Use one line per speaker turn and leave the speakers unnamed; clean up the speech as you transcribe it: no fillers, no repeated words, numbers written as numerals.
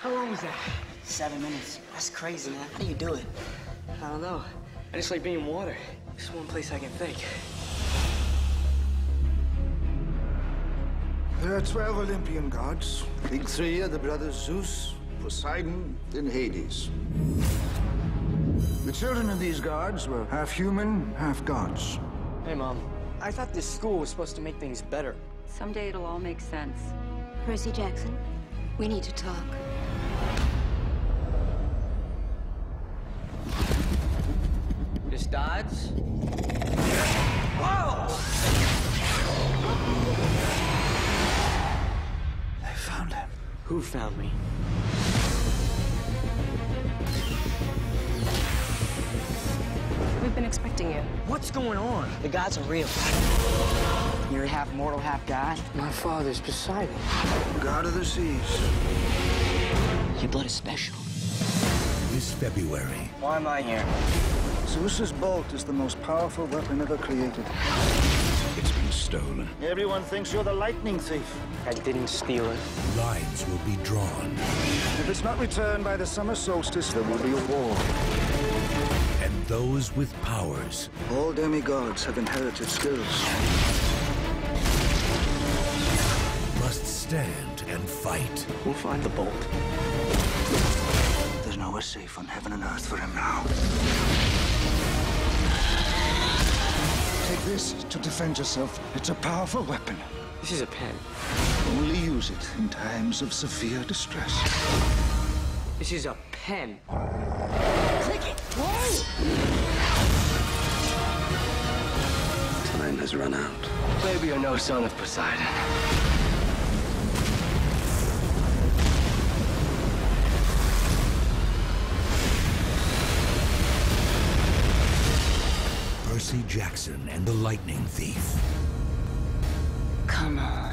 How long was that?
7 minutes. That's crazy, man. How do you do it?
I don't know. I just like being in water. It's one place I can think.
There are 12 Olympian gods. Big three are the brothers Zeus, Poseidon, and Hades. The children of these gods were half human, half gods.
Hey, Mom. I thought this school was supposed to make things better.
Someday it'll all make sense.
Percy Jackson, we need to talk.
Miss Dodds? Whoa!
They found him.
Who found me?
We've been expecting you.
What's going on?
The gods are real. You're half mortal, half god.
My father's Poseidon.
God of the seas.
Your blood is special.
This February.
Why am I here?
Zeus's bolt is the most powerful weapon ever created.
It's been stolen.
Everyone thinks you're the lightning thief.
I didn't steal it.
Lines will be drawn.
If it's not returned by the summer solstice, there will be a war.
And those with powers
All demigods have inherited skills.
must stand and fight.
We'll find the bolt.
There's nowhere safe on heaven and earth for him now. Take this to defend yourself. It's a powerful weapon.
This is a pen.
Only use it in times of severe distress.
This is a pen.
Click it! Whoa!
Time has run out.
Baby or no son of Poseidon.
Percy Jackson and the Lightning Thief.
Come on.